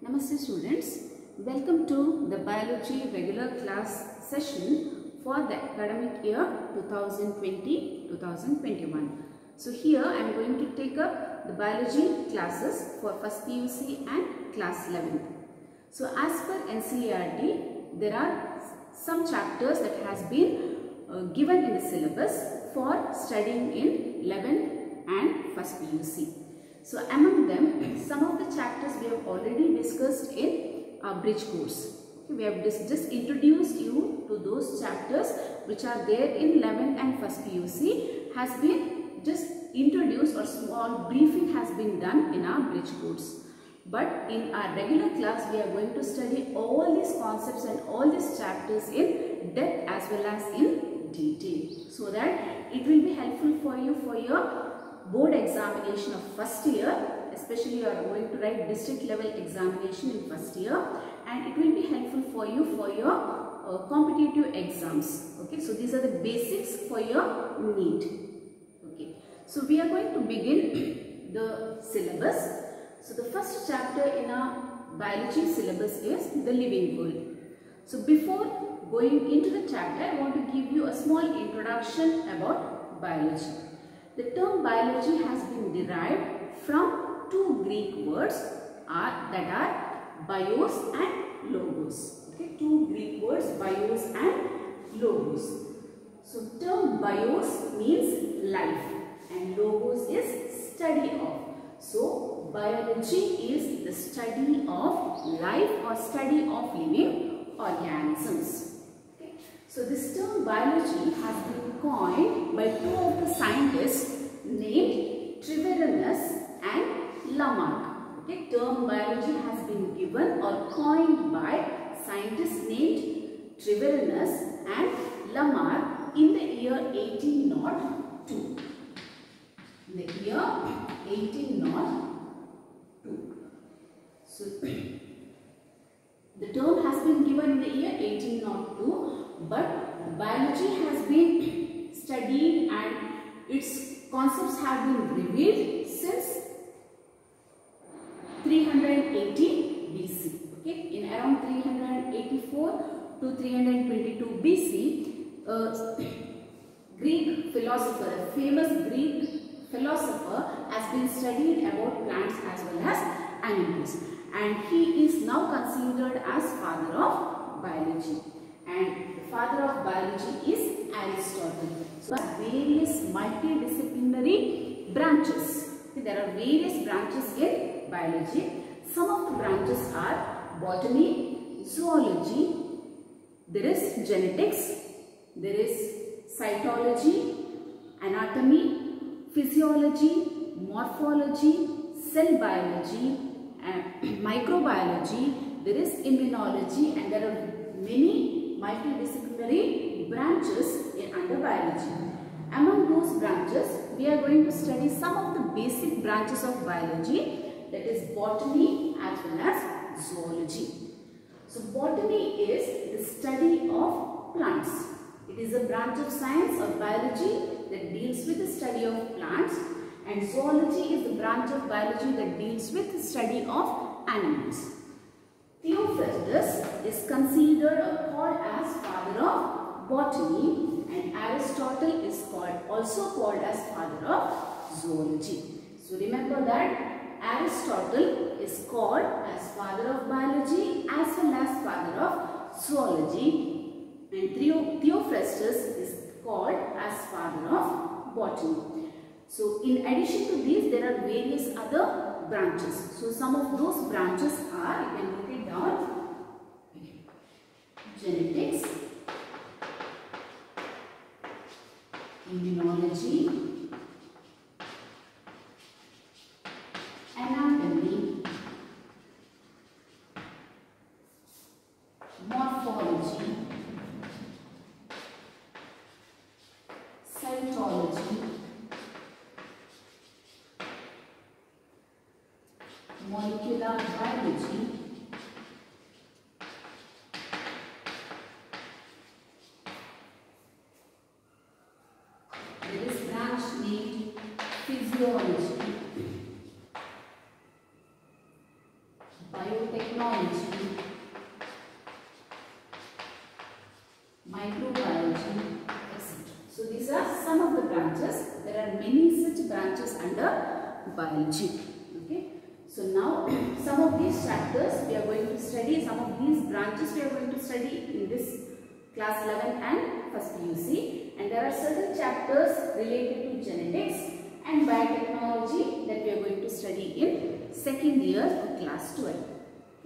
Namaste students, welcome to the biology regular class session for the academic year 2020-2021. So here I am going to take up the biology classes for first PUC and class 11th. So as per NCERT, there are some chapters that has been given in the syllabus for studying in 11th and first PUC. So among them, some of the chapters we have already discussed in our bridge course. Okay, we have just introduced you to those chapters which are there in 11th and first PUC, has been just introduced or small briefing has been done in our bridge course. But in our regular class, we are going to study all these concepts and all these chapters in depth as well as in detail, so that it will be helpful for you for your board examination of first year, especially you are going to write district level examination in first year, and it will be helpful for you for your competitive exams. Okay, so these are the basics for your NEET. Okay, so we are going to begin the syllabus. So the first chapter in our biology syllabus is the living world. So before going into the chapter, I want to give you a small introduction about biology. The term biology has been derived from two Greek words that are bios and logos. Okay, two Greek words, bios and logos. So term bios means life and logos is study of. So biology is the study of life or study of living organisms. So this term biology has been coined by two of the scientists named Treviranus and Lamarck. Okay, term biology has been given or coined by scientists named Treviranus and Lamarck in the year 1802. In the year 1802. So the term has been given in the year 1802. But biology has been studied and its concepts have been revealed since 380 BC. Okay, in around 384 to 322 BC, a Greek philosopher, a famous Greek philosopher, has been studied about plants as well as animals, and he is now considered as father of biology. And the father of biology is Aristotle. So various multidisciplinary branches. There are various branches in biology. Some of the branches are botany, zoology, there is genetics, there is cytology, anatomy, physiology, morphology, cell biology, and microbiology, there is immunology, and there are many multidisciplinary branches under biology. Among those branches, we are going to study some of the basic branches of biology, that is botany as well as zoology. So botany is the study of plants. It is a branch of science or biology that deals with the study of plants, and zoology is the branch of biology that deals with the study of animals. Theophrastus is considered or called as father of botany, and Aristotle is also called as father of zoology. So remember that Aristotle is called as father of biology as well as father of zoology, and Theophrastus is called as father of botany. So in addition to these, there are various other branches. So some of those branches are, you can look it down, genetics, immunology, anatomy, morphology, cytology, molecular biology, there is branch biotechnology, microbiology, etc. So these are some of the branches. There are many such branches under biology. Okay. So now some of these chapters we are going to study, some of these branches we are going to study in this class 11 and first PUC, and there are certain chapters related to genetics and biotechnology that we are going to study in second year of class 12.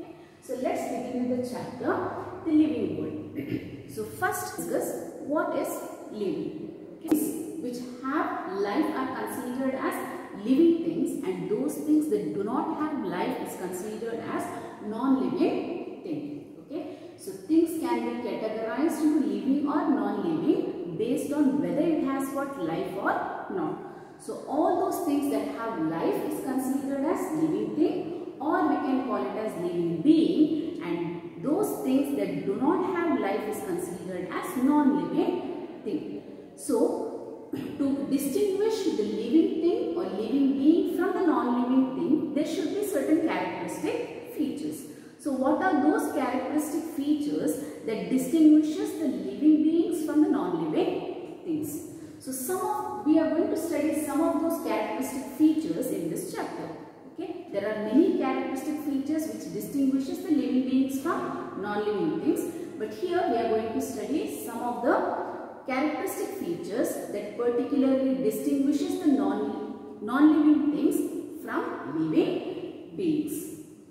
Okay. So let's begin with the chapter, the living world. So first discuss what is living. Okay. Which have life are considered as living things, and those things that do not have life is considered as non-living thing. Okay. So things can be categorized into living or non-living based on whether it has got life or not. So all those things that have life is considered as living thing, or we can call it as living being, and those things that do not have life is considered as non-living thing. So to distinguish the living thing or living being from the non-living thing, there should be certain characteristic features. So what are those characteristic features that distinguishes the living beings from the non-living things? So we are going to study some of those characteristic features in this chapter. Okay, there are many characteristic features which distinguishes the living beings from non-living things, but here we are going to study some of the characteristic features that particularly distinguishes the non-living things from living beings.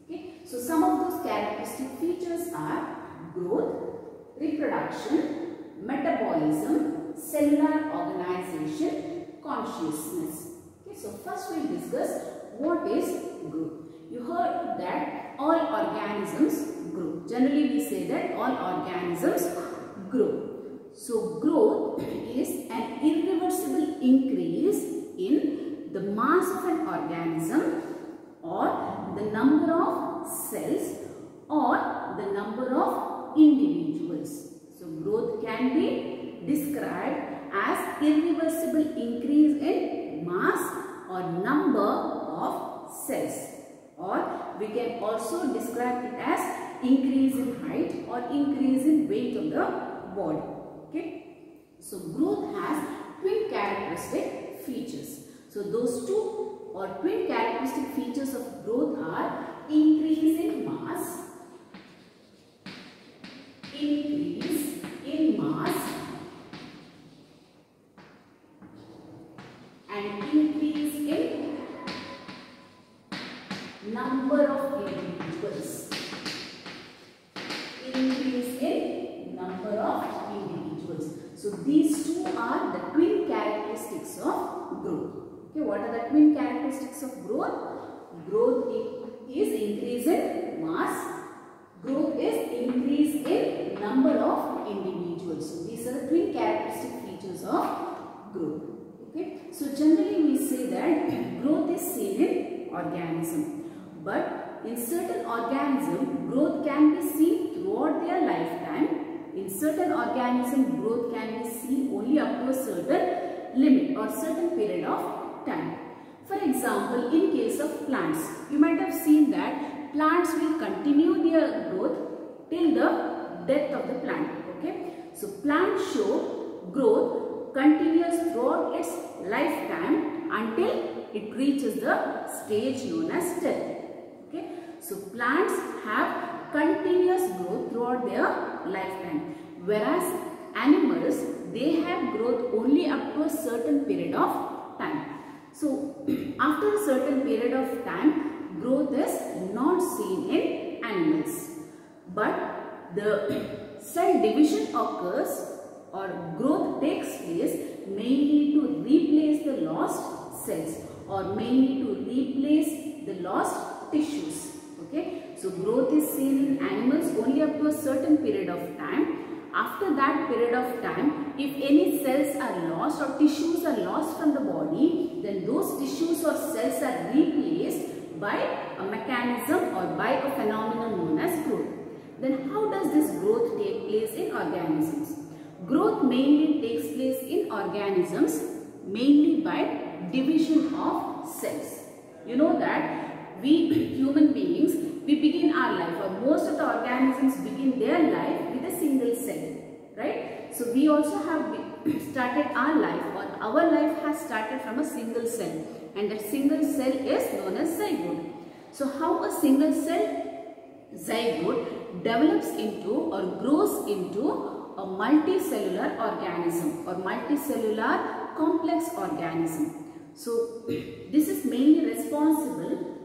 Okay, so some of those characteristic features are growth, reproduction, metabolism, cellular organization, consciousness. Okay, so first we will discuss what is growth. You heard that all organisms grow. Generally we say that all organisms grow. So growth is an irreversible increase in the mass of an organism, or the number of cells, or the number of individuals. So growth can be described as irreversible increase in mass or number of cells, or we can also describe it as increase in height or increase in weight of the body. Okay, so growth has twin characteristic features. So those two or twin characteristic features of growth are increase in mass, increase in mass, and increase in number of individuals. Increase in number of individuals. So these two are the twin characteristics of growth. Okay, what are the twin characteristics of growth? Growth is increase in mass. Growth is increase in number of individuals. So these are the twin characteristic features of growth. Okay, so generally we say that growth is seen in organism, but in certain organism growth can be seen throughout their lifetime. In certain organism growth can be seen only up to a certain limit or certain period of time. For example, in case of plants, you might have seen that plants will continue their growth till the death of the plant. Okay, so plants show growth continuous throughout its lifetime until it reaches the stage known as death. Okay, so plants have continuous growth throughout their lifetime, whereas animals, they have growth only up to a certain period of time. So after a certain period of time, growth is not seen in animals, but the cell division occurs or growth takes place mainly to replace the lost cells or mainly to replace the lost tissues. Okay, so growth is seen in animals only up to a certain period of time. After that period of time, if any cells are lost or tissues are lost from the body, then those tissues or cells are replaced by a mechanism or by a phenomenon known as growth. Then how does this growth take place in organisms? Growth mainly takes place in organisms mainly by division of cells. You know that we human beings we begin our life, or most of the organisms begin their life with a single cell, right? So we also have started our life, or our life has started from a single cell, and that single cell is known as zygote. So how a single cell zygote develops into or grows into a multicellular organism or multicellular complex organism. So this is mainly responsible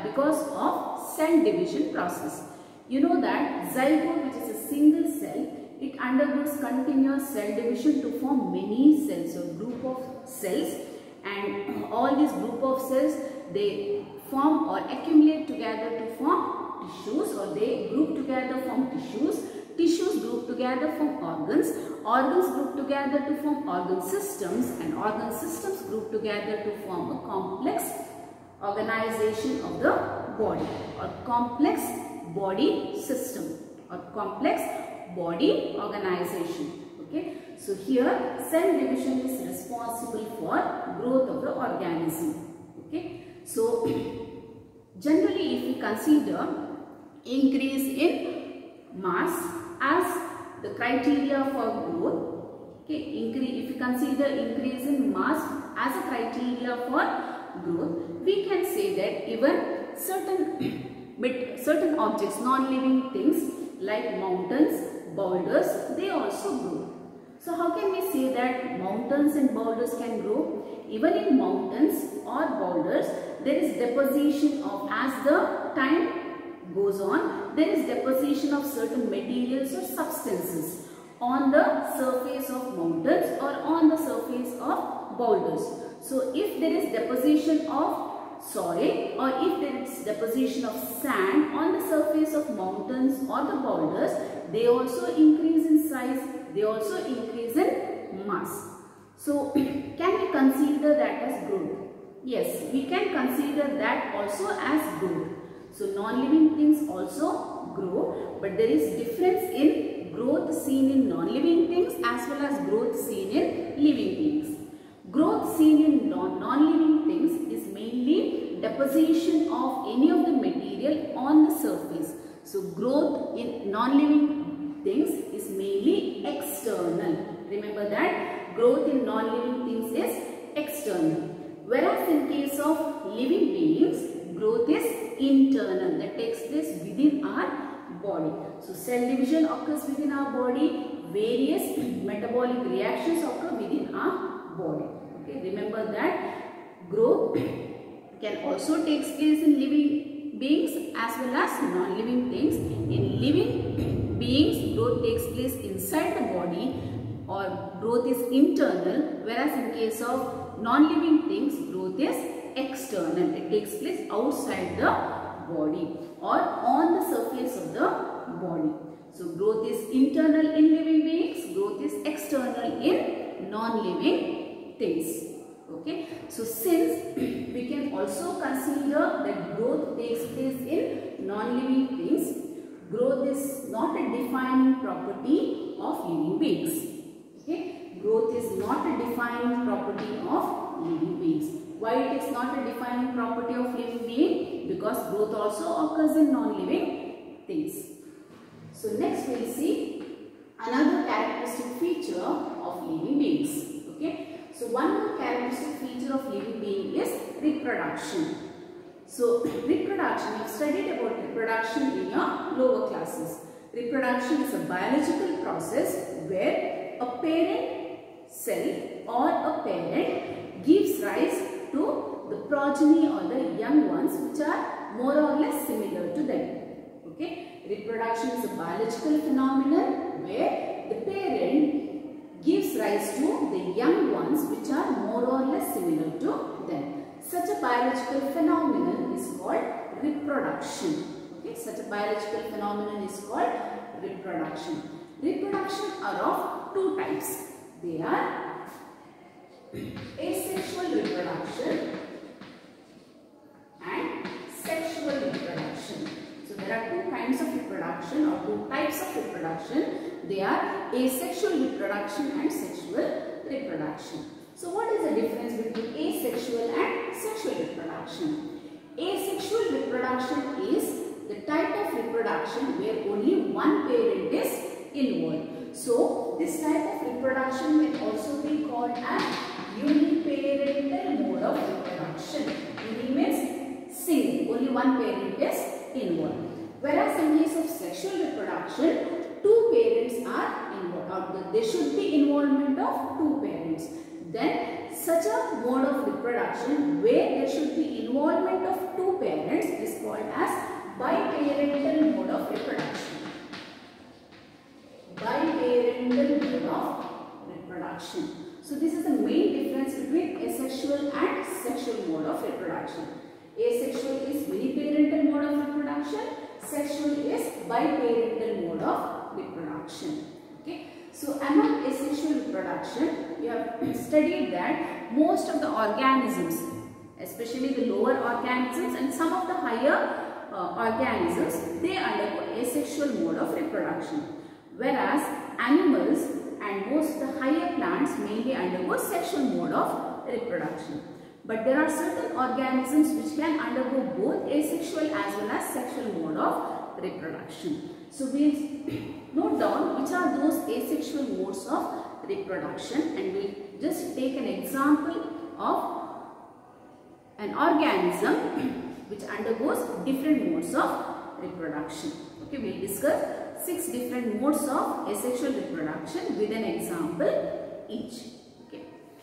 because of cell division process. You know that zygote, which is a single cell, it undergoes continuous cell division to form many cells or group of cells, and all these group of cells, they form or accumulate together to form tissues, or they group together form tissues. Tissues group together form organs. Organs group together to form organ systems, and organ systems group together to form a complex organization of the body, or complex body system, or complex body organization. Okay, so here cell division is responsible for growth of the organism. Okay, so generally if we consider increase in mass as the criteria for growth, okay, if you consider increase in mass as a criteria for growth, we can say that even certain objects, non-living things like mountains, boulders, they also grow. So how can we say that mountains and boulders can grow? Even in mountains or boulders, there is deposition of, as the time goes on, there is deposition of certain materials or substances on the surface of mountains or on the surface of boulders. So if there is deposition of soil, or if there is deposition of sand on the surface of mountains or the boulders, they also increase in size, they also increase in mass. So can we consider that as growth? Yes, we can consider that also as growth. So non-living things also grow, but there is difference in growth seen in non-living things as well as growth seen in living things. Growth seen in non-living things is mainly deposition of any of the material on the surface. So growth in non-living things is mainly external. Remember that growth in non-living things is external. Whereas in case of living beings, growth is internal, that takes place within our body. So cell division occurs within our body, various metabolic reactions occur within our body. Okay, remember that growth can also take place in living beings as well as non-living things. In living beings, growth takes place inside the body, or growth is internal, whereas in case of non-living things, growth is external. It takes place outside the body or on the surface of the body. So growth is internal in living beings, growth is external in non-living things. Okay, so since we can also consider that growth takes place in non-living things, growth is not a defining property of living beings. Okay, growth is not a defining property of living beings. Why it is not a defining property of living being? Because growth also occurs in non-living things. So next we will see another characteristic feature of living beings. Okay, so one more characteristic feature of living being is reproduction. So reproduction, you have studied about reproduction in your lower classes. Reproduction is a biological process where a parent cell or a parent gives rise to the progeny or the young ones which are more or less similar to them. Okay, reproduction is a biological phenomenon where the parent gives rise to the young ones which are more or less similar to them. Such a biological phenomenon is called reproduction. Okay, such a biological phenomenon is called reproduction. Reproduction are of two types. They are asexual reproduction and sexual reproduction. So there are two kinds of reproduction or two types of reproduction. They are asexual reproduction and sexual reproduction. So what is the difference between asexual and sexual reproduction? Asexual reproduction is the type of reproduction where only one parent is involved. So this type of reproduction may also be called as uniparental mode of reproduction. Uni means single, only one parent is involved. Whereas in case of sexual reproduction, two parents are involved. There should be involvement of two parents. Then such a mode of reproduction where there should be involvement of two parents is called as biparental mode of reproduction. Biparental mode of reproduction. So this is the main difference between asexual and sexual mode of reproduction. Asexual is uniparental mode of reproduction. Sexual is biparental mode of reproduction. Okay. So among asexual reproduction, we have studied that most of the organisms, especially the lower organisms and some of the higher organisms, they undergo asexual mode of reproduction. Whereas animals and most of the higher plants mainly undergo sexual mode of reproduction. But there are certain organisms which can undergo both asexual as well as sexual mode of reproduction. So we will note down which are those asexual modes of reproduction, and we will just take an example of an organism which undergoes different modes of reproduction. Okay, we will discuss 6 different modes of asexual reproduction with an example each.